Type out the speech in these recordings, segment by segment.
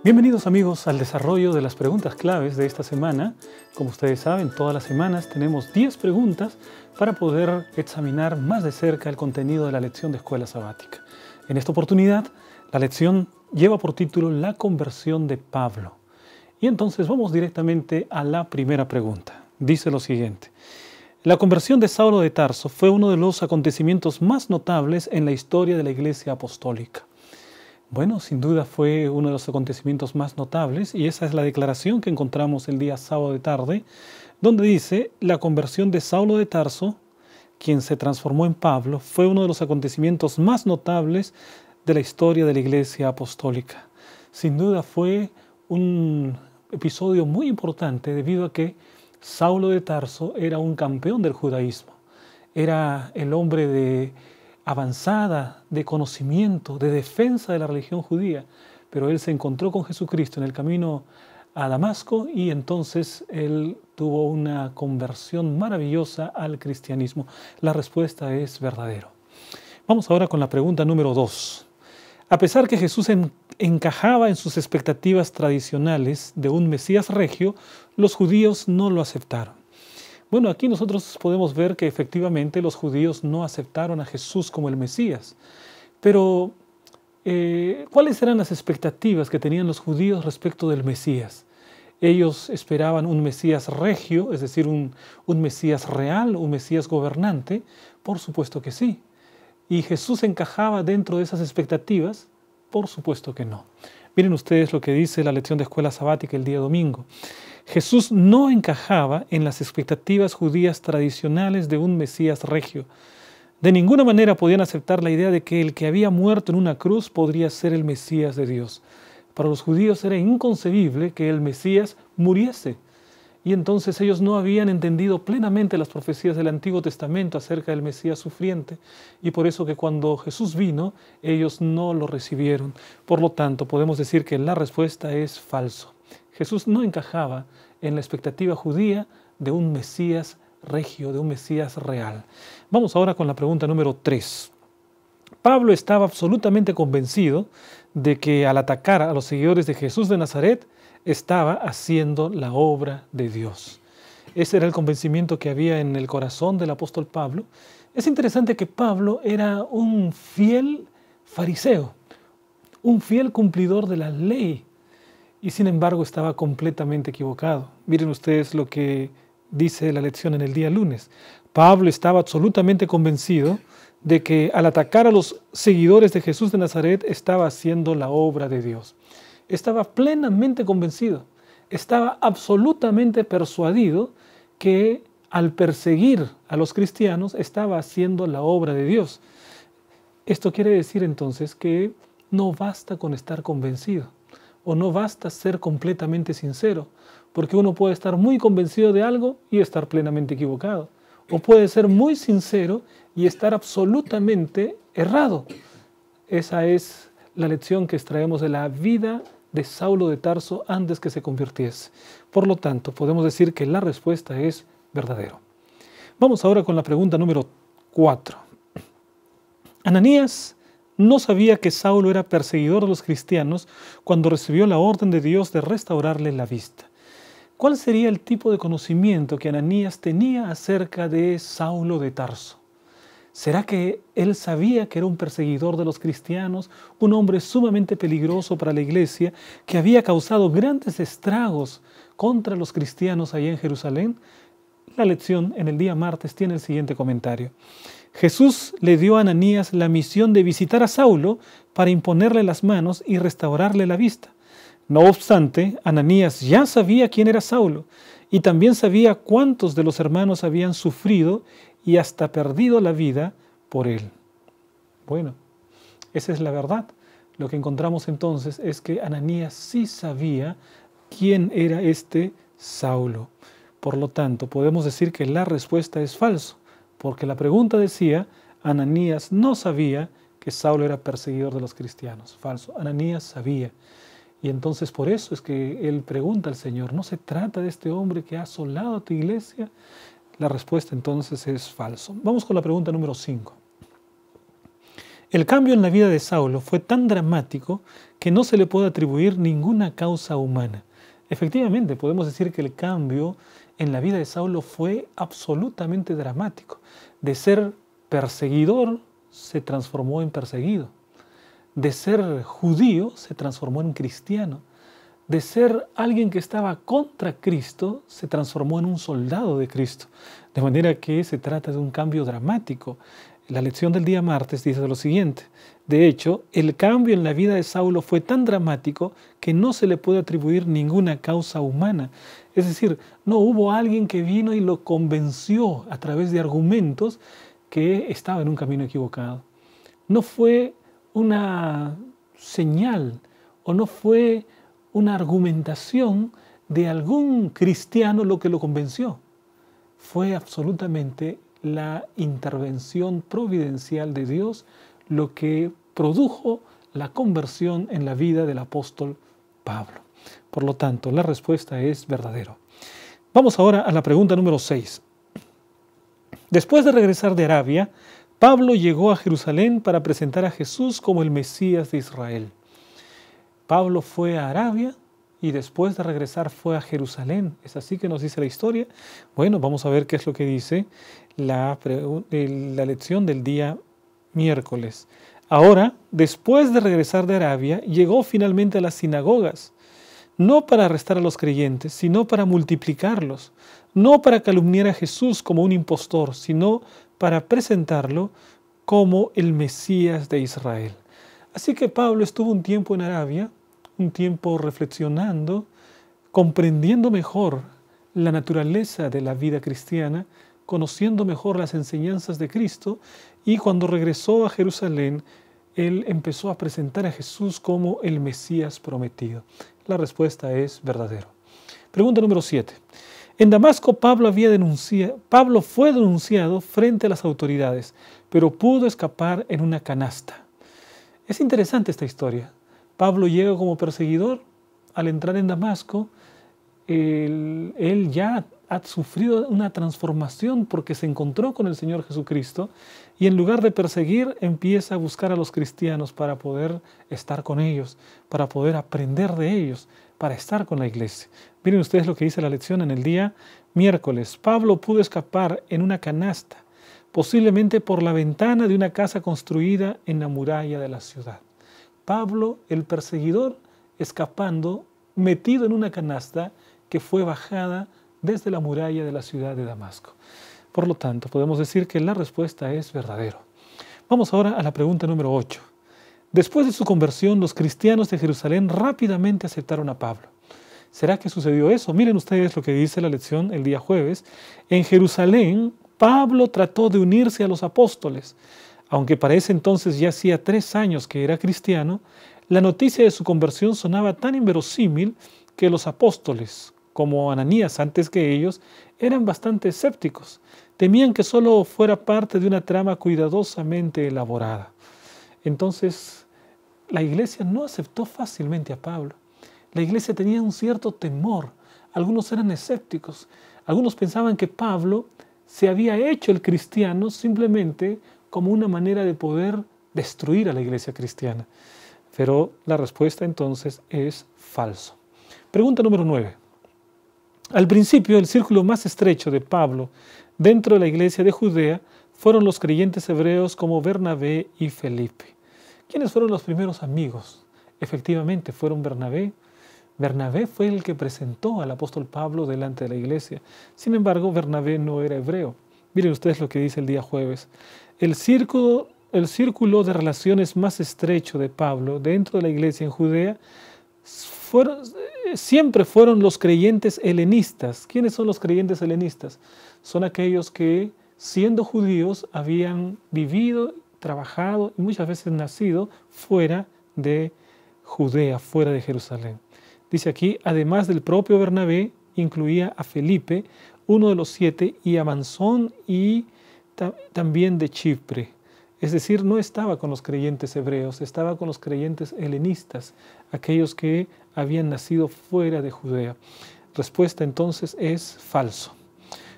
Bienvenidos amigos al desarrollo de las preguntas claves de esta semana. Como ustedes saben, todas las semanas tenemos 10 preguntas para poder examinar más de cerca el contenido de la lección de Escuela Sabática. En esta oportunidad, la lección lleva por título La conversión de Pablo. Y entonces vamos directamente a la primera pregunta. Dice lo siguiente: la conversión de Saulo de Tarso fue uno de los acontecimientos más notables en la historia de la Iglesia Apostólica. Bueno, sin duda fue uno de los acontecimientos más notables y esa es la declaración que encontramos el día sábado de tarde, donde dice: la conversión de Saulo de Tarso, quien se transformó en Pablo, fue uno de los acontecimientos más notables de la historia de la Iglesia Apostólica. Sin duda fue un episodio muy importante debido a que Saulo de Tarso era un campeón del judaísmo. Era el hombre de avanzada, de conocimiento, de defensa de la religión judía, pero él se encontró con Jesucristo en el camino a Damasco y entonces él tuvo una conversión maravillosa al cristianismo. La respuesta es verdadero. Vamos ahora con la pregunta número 2. A pesar que Jesús encajaba en sus expectativas tradicionales de un Mesías regio, los judíos no lo aceptaron. Bueno, aquí nosotros podemos ver que efectivamente los judíos no aceptaron a Jesús como el Mesías. Pero, ¿cuáles eran las expectativas que tenían los judíos respecto del Mesías? Ellos esperaban un Mesías regio, es decir, un Mesías real, un Mesías gobernante. Por supuesto que sí. ¿Y Jesús encajaba dentro de esas expectativas? Por supuesto que no. Miren ustedes lo que dice la lección de Escuela Sabática el día domingo. Jesús no encajaba en las expectativas judías tradicionales de un Mesías regio. De ninguna manera podían aceptar la idea de que el que había muerto en una cruz podría ser el Mesías de Dios. Para los judíos era inconcebible que el Mesías muriese. Y entonces ellos no habían entendido plenamente las profecías del Antiguo Testamento acerca del Mesías sufriente. Y por eso que cuando Jesús vino, ellos no lo recibieron. Por lo tanto, podemos decir que la respuesta es falso. Jesús no encajaba en la expectativa judía de un Mesías regio, de un Mesías real. Vamos ahora con la pregunta número 3. Pablo estaba absolutamente convencido de que al atacar a los seguidores de Jesús de Nazaret, estaba haciendo la obra de Dios. Ese era el convencimiento que había en el corazón del apóstol Pablo. Es interesante que Pablo era un fiel fariseo, un fiel cumplidor de la ley, y sin embargo estaba completamente equivocado. Miren ustedes lo que dice la lección en el día lunes. Pablo estaba absolutamente convencido de que al atacar a los seguidores de Jesús de Nazaret estaba haciendo la obra de Dios. Estaba plenamente convencido, estaba absolutamente persuadido que al perseguir a los cristianos estaba haciendo la obra de Dios. Esto quiere decir entonces que no basta con estar convencido o no basta ser completamente sincero, porque uno puede estar muy convencido de algo y estar plenamente equivocado, o puede ser muy sincero y estar absolutamente errado. Esa es la lección que extraemos de la vida de Saulo de Tarso antes que se convirtiese. Por lo tanto, podemos decir que la respuesta es verdadero. Vamos ahora con la pregunta número 4. Ananías no sabía que Saulo era perseguidor de los cristianos cuando recibió la orden de Dios de restaurarle la vista. ¿Cuál sería el tipo de conocimiento que Ananías tenía acerca de Saulo de Tarso? ¿Será que él sabía que era un perseguidor de los cristianos, un hombre sumamente peligroso para la iglesia, que había causado grandes estragos contra los cristianos allá en Jerusalén? La lección en el día martes tiene el siguiente comentario. Jesús le dio a Ananías la misión de visitar a Saulo para imponerle las manos y restaurarle la vista. No obstante, Ananías ya sabía quién era Saulo y también sabía cuántos de los hermanos habían sufrido y hasta perdido la vida por él. Bueno, esa es la verdad. Lo que encontramos entonces es que Ananías sí sabía quién era este Saulo. Por lo tanto, podemos decir que la respuesta es falso, porque la pregunta decía: Ananías no sabía que Saulo era perseguidor de los cristianos. Falso, Ananías sabía. Y entonces por eso es que él pregunta al Señor: ¿no se trata de este hombre que ha asolado a tu iglesia? La respuesta entonces es falso. Vamos con la pregunta número 5. El cambio en la vida de Saulo fue tan dramático que no se le puede atribuir ninguna causa humana. Efectivamente, podemos decir que el cambio en la vida de Saulo fue absolutamente dramático. De ser perseguidor se transformó en perseguido. De ser judío se transformó en cristiano. De ser alguien que estaba contra Cristo se transformó en un soldado de Cristo. De manera que se trata de un cambio dramático. La lección del día martes dice lo siguiente: de hecho, el cambio en la vida de Saulo fue tan dramático que no se le puede atribuir ninguna causa humana. Es decir, no hubo alguien que vino y lo convenció a través de argumentos que estaba en un camino equivocado. No fue una señal o no fue una argumentación de algún cristiano lo que lo convenció. Fue absolutamente la intervención providencial de Dios lo que produjo la conversión en la vida del apóstol Pablo. Por lo tanto, la respuesta es verdadero. Vamos ahora a la pregunta número 6. Después de regresar de Arabia, Pablo llegó a Jerusalén para presentar a Jesús como el Mesías de Israel. Pablo fue a Arabia y después de regresar fue a Jerusalén. ¿Es así que nos dice la historia? Bueno, vamos a ver qué es lo que dice la lección del día miércoles. Ahora, después de regresar de Arabia, llegó finalmente a las sinagogas, no para arrestar a los creyentes, sino para multiplicarlos, no para calumniar a Jesús como un impostor, sino para presentarlo como el Mesías de Israel. Así que Pablo estuvo un tiempo en Arabia, un tiempo reflexionando, comprendiendo mejor la naturaleza de la vida cristiana, conociendo mejor las enseñanzas de Cristo, y cuando regresó a Jerusalén, él empezó a presentar a Jesús como el Mesías prometido. La respuesta es verdadero. Pregunta número 7. En Damasco, Pablo fue denunciado frente a las autoridades, pero pudo escapar en una canasta. Es interesante esta historia. Pablo llega como perseguidor. Al entrar en Damasco, él ya ha sufrido una transformación porque se encontró con el Señor Jesucristo y en lugar de perseguir empieza a buscar a los cristianos para poder estar con ellos, para poder aprender de ellos, para estar con la iglesia. Miren ustedes lo que dice la lección en el día miércoles. Pablo pudo escapar en una canasta, posiblemente por la ventana de una casa construida en la muralla de la ciudad. Pablo, el perseguidor, escapando, metido en una canasta que fue bajada desde la muralla de la ciudad de Damasco. Por lo tanto, podemos decir que la respuesta es verdadero. Vamos ahora a la pregunta número 8. Después de su conversión, los cristianos de Jerusalén rápidamente aceptaron a Pablo. ¿Será que sucedió eso? Miren ustedes lo que dice la lección el día jueves. En Jerusalén, Pablo trató de unirse a los apóstoles. Aunque para ese entonces ya hacía 3 años que era cristiano, la noticia de su conversión sonaba tan inverosímil que los apóstoles, como Ananías antes que ellos, eran bastante escépticos. Temían que solo fuera parte de una trama cuidadosamente elaborada. Entonces, la iglesia no aceptó fácilmente a Pablo. La iglesia tenía un cierto temor. Algunos eran escépticos. Algunos pensaban que Pablo se había hecho el cristiano simplemente como una manera de poder destruir a la iglesia cristiana. Pero la respuesta entonces es falso. Pregunta número 9. Al principio, el círculo más estrecho de Pablo dentro de la iglesia de Judea fueron los creyentes hebreos como Bernabé y Felipe. ¿Quiénes fueron los primeros amigos? Efectivamente, fueron Bernabé. Bernabé fue el que presentó al apóstol Pablo delante de la iglesia. Sin embargo, Bernabé no era hebreo. Miren ustedes lo que dice el día jueves. El círculo de relaciones más estrecho de Pablo dentro de la iglesia en Judea siempre fueron los creyentes helenistas. ¿Quiénes son los creyentes helenistas? Son aquellos que, siendo judíos, habían vivido, trabajado y muchas veces nacido fuera de Judea, fuera de Jerusalén. Dice aquí, además del propio Bernabé, incluía a Felipe, uno de los 7, y a Mansón y también de Chipre. Es decir, no estaba con los creyentes hebreos, estaba con los creyentes helenistas, aquellos que habían nacido fuera de Judea. Respuesta entonces es falso.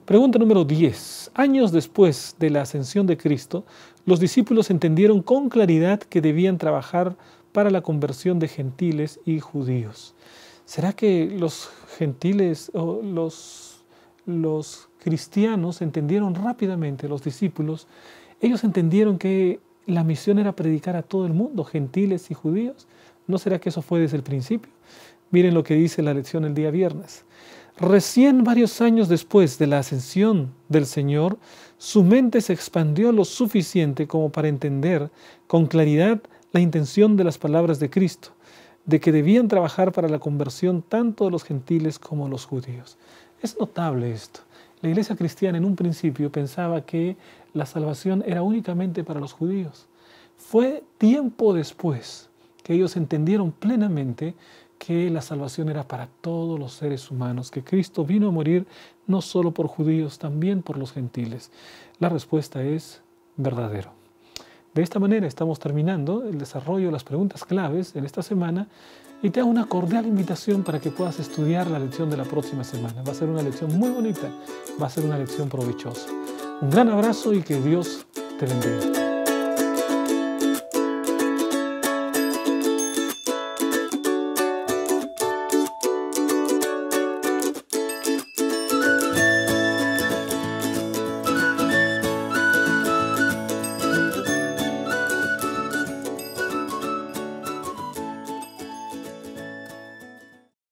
Pregunta número 10. Años después de la ascensión de Cristo, los discípulos entendieron con claridad que debían trabajar para la conversión de gentiles y judíos. ¿Será que los gentiles o los cristianos entendieron rápidamente, los discípulos? Ellos entendieron que la misión era predicar a todo el mundo, gentiles y judíos. ¿No será que eso fue desde el principio? Miren lo que dice la lección el día viernes. Recién varios años después de la ascensión del Señor, su mente se expandió lo suficiente como para entender con claridad la intención de las palabras de Cristo, de que debían trabajar para la conversión tanto de los gentiles como de los judíos. Es notable esto. La iglesia cristiana en un principio pensaba que la salvación era únicamente para los judíos. Fue tiempo después que ellos entendieron plenamente que la salvación era para todos los seres humanos, que Cristo vino a morir no solo por judíos, también por los gentiles. La respuesta es verdadero. De esta manera estamos terminando el desarrollo de las preguntas claves en esta semana y te hago una cordial invitación para que puedas estudiar la lección de la próxima semana. Va a ser una lección muy bonita, va a ser una lección provechosa. Un gran abrazo y que Dios te bendiga.